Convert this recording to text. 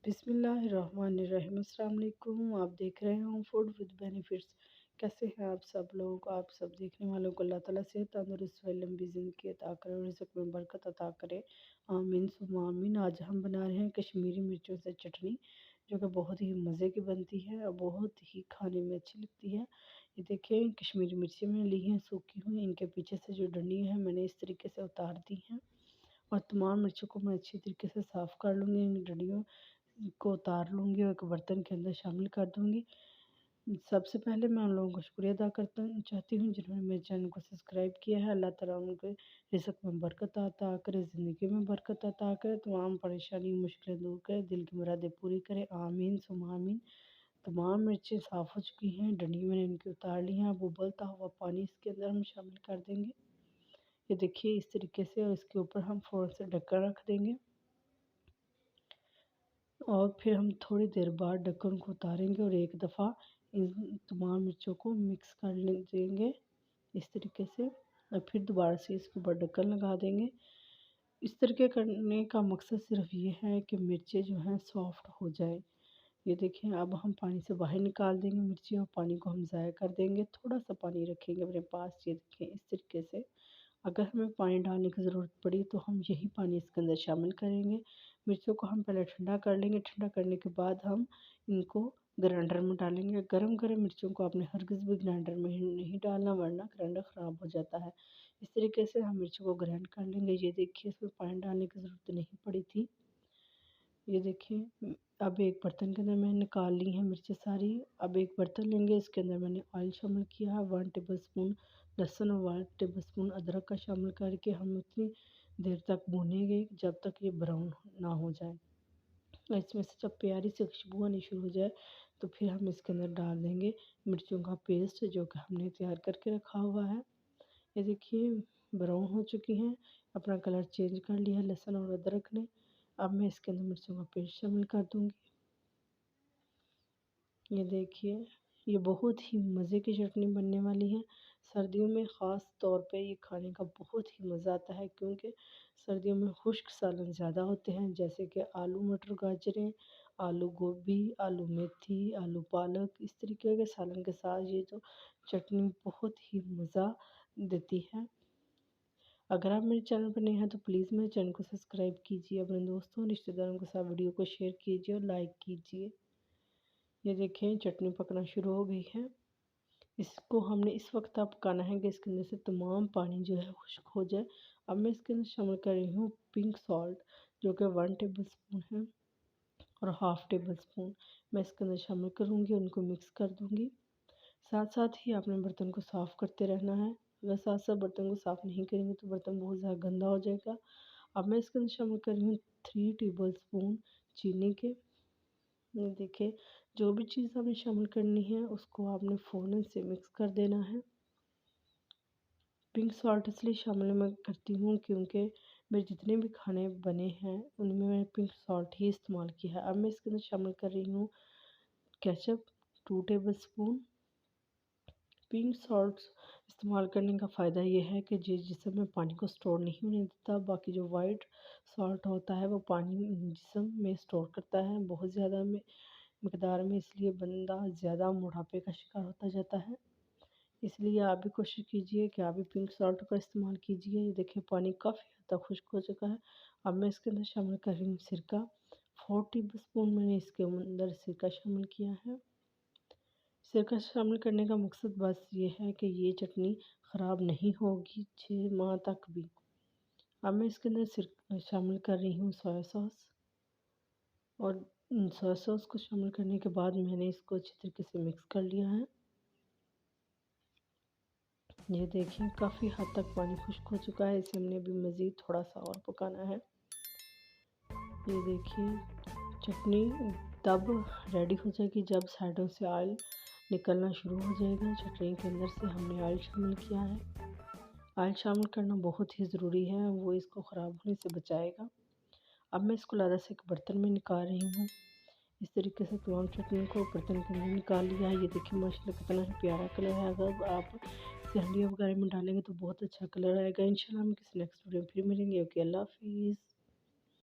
बिस्मिल्लाहिर्रहमानिर्रहीम। अस्सलाम वालेकुम। आप देख रहे हो फूड विद बेनिफिट्स। कैसे हैं आप सब लोग? आप सब देखने वालों को अल्लाह ताला से तंदुरुस्त व लंबी ज़िंदगी अता करे और रिज़्क़ में बरकत अता करे। आमीन सुम्मा आमीन। आज हम बना रहे हैं कश्मीरी मिर्चों से चटनी, जो कि बहुत ही मज़े की बनती है और बहुत ही खाने में अच्छी लगती है। ये देखिए, कश्मीरी मिर्ची मैंने ली हैं सूखी हुई। इनके पीछे से जो डंडी है मैंने इस तरीके से उतार दी हैं और तमाम मिर्चों को मैं अच्छी तरीके से साफ़ कर लूँगी। इन डंडियों को उतार लूँगी और एक बर्तन के अंदर शामिल कर दूँगी। सबसे पहले मैं उन लोगों का शुक्रिया अदा करता चाहती हूँ जिन्होंने मेरे चैनल को सब्सक्राइब किया है। अल्लाह ताला उनके रिज़्क़ में बरकत अता करे, ज़िंदगी में बरकत अता करे, तमाम परेशानी मुश्किलें दूर करे, दिल की मुरादें पूरी करे। आमीन सुम्मा आमीन। तमाम मिर्चें साफ़ हो चुकी हैं, डंडी मैंने इनकी उतार ली हैं। अब उबलता हुआ पानी इसके अंदर हम शामिल कर देंगे। ये देखिए इस तरीके से, और इसके ऊपर हम फ़ौरन से ढक्कन रख देंगे और फिर हम थोड़ी देर बाद ढक्कन को उतारेंगे और एक दफ़ा इन तमाम मिर्चों को मिक्स कर देंगे इस तरीके से, और फिर दोबारा से इसके ऊपर ढक्कन लगा देंगे। इस तरीके करने का मकसद सिर्फ ये है कि मिर्चें जो हैं सॉफ्ट हो जाए। ये देखें, अब हम पानी से बाहर निकाल देंगे मिर्ची और पानी को हम ज़ाया कर देंगे। थोड़ा सा पानी रखेंगे अपने पास। ये देखें इस तरीके से। अगर हमें पानी डालने की ज़रूरत पड़ी तो हम यही पानी इसके अंदर शामिल करेंगे। मिर्चों को हम पहले ठंडा कर लेंगे। ठंडा करने के बाद हम इनको ग्राइंडर में डालेंगे। गरम गरम मिर्चों को आपने हरगिज़ भी ग्राइंडर में नहीं डालना, वरना ग्राइंडर ख़राब हो जाता है। इस तरीके से हम मिर्चों को ग्राइंड कर लेंगे। ये देखिए, इसमें पानी डालने की ज़रूरत नहीं पड़ी थी। ये देखिए, अब एक बर्तन के अंदर मैंने निकाल ली हैं मिर्चें सारी। अब एक बर्तन लेंगे, इसके अंदर मैंने ऑयल शामिल किया है। 1 टेबलस्पून लहसुन और 1 टेबलस्पून अदरक का शामिल करके हम उतनी देर तक भूनेंगे जब तक ये ब्राउन ना हो जाए। और इसमें से जब प्यारी सी खुशबू आनी शुरू हो जाए तो फिर हम इसके अंदर डाल देंगे मिर्चों का पेस्ट, जो कि हमने तैयार करके रखा हुआ है। ये देखिए, ब्राउन हो चुकी हैं, अपना कलर चेंज कर लिया है लहसुन और अदरक ने। अब मैं इसके अंदर मिर्चों का पेस्ट शामिल कर दूंगी। ये देखिए, ये बहुत ही मज़े की चटनी बनने वाली है। सर्दियों में ख़ास तौर पे ये खाने का बहुत ही मज़ा आता है, क्योंकि सर्दियों में खुश्क सालन ज़्यादा होते हैं, जैसे कि आलू मटर गाजरें, आलू गोभी, आलू मेथी, आलू पालक। इस तरीके के सालन के साथ ये जो चटनी बहुत ही मज़ा देती है। अगर आप मेरे चैनल पर नए हैं तो प्लीज़ मेरे चैनल को सब्सक्राइब कीजिए, अपने दोस्तों रिश्तेदारों के साथ वीडियो को शेयर कीजिए और लाइक कीजिए। ये देखें, चटनी पकना शुरू हो गई है। इसको हमने इस वक्त तक पकाना है कि इसके अंदर से तमाम पानी जो है खुश्क हो जाए। अब मैं इसके अंदर शामिल कर रही हूँ पिंक सॉल्ट, जो कि 1 टेबलस्पून है, और हाफ़ टेबल स्पून मैं इसके अंदर शामिल करूँगी। उनको मिक्स कर दूँगी। साथ साथ ही आपने बर्तन को साफ़ करते रहना है। अगर साथ साथ बर्तन को साफ़ नहीं करेंगे तो बर्तन बहुत ज़्यादा गंदा हो जाएगा। अब मैं इसके अंदर शामिल कर रही हूँ 3 टेबल स्पून चीनी के। ये देखिए, जो भी चीज़ आपने शामिल करनी है उसको आपने फ़ौरन से मिक्स कर देना है। पिंक सॉल्ट इसलिए शामिल मैं करती हूँ क्योंकि मेरे जितने भी खाने बने हैं उनमें मैंने पिंक सॉल्ट ही इस्तेमाल किया है। अब मैं इसके अंदर शामिल कर रही हूँ ketchup 2 table spoon. Pink salts इस्तेमाल करने का फ़ायदा ये है कि जिसम में पानी को स्टोर नहीं होने देता। बाकी जो वाइट सॉल्ट होता है वो पानी जिसम में स्टोर करता है बहुत ज़्यादा में मकदार में, इसलिए बंदा ज़्यादा मोटापे का शिकार होता जाता है। इसलिए आप भी कोशिश कीजिए कि आप भी पिंक सॉल्ट का इस्तेमाल कीजिए। ये देखिए, पानी काफ़ी हद तक खुश्क हो चुका है। अब मैं इसके अंदर शामिल कर रही हूँ सिरका। 4 टेबलस्पून मैंने इसके अंदर सिरका शामिल किया है। सिरका शामिल करने का मकसद बस ये है कि ये चटनी ख़राब नहीं होगी 6 माह तक भी। अब मैं इसके अंदर शामिल कर रही हूँ सोया सॉस, और सोया सॉस को शामिल करने के बाद मैंने इसको अच्छी तरीके से मिक्स कर लिया है। ये देखिए, काफ़ी हद तक पानी खुश्क हो चुका है। इसे हमने अभी मज़ीद थोड़ा सा और पकाना है। ये देखिए, चटनी तब रेडी हो जाएगी जब साइडों से ऑयल निकलना शुरू हो जाएगा। चटनी के अंदर से हमने ऑयल शामिल किया है। ऑयल शामिल करना बहुत ही ज़रूरी है, वो इसको ख़राब होने से बचाएगा। अब मैं इसको लादा से एक बर्तन में निकाल रही हूँ। इस तरीके से तमाम चटनी को बर्तन के अंदर निकाल लिया है। ये देखिए, माशाल्लाह कितना ही प्यारा कलर है। अगर आप इसे हंडिया वगैरह में डालेंगे तो बहुत अच्छा कलर आएगा। इंशाल्लाह हम किसी नेक्स्ट वीडियो में फिर मिलेंगे। ओके, अल्लाह हाफिज़।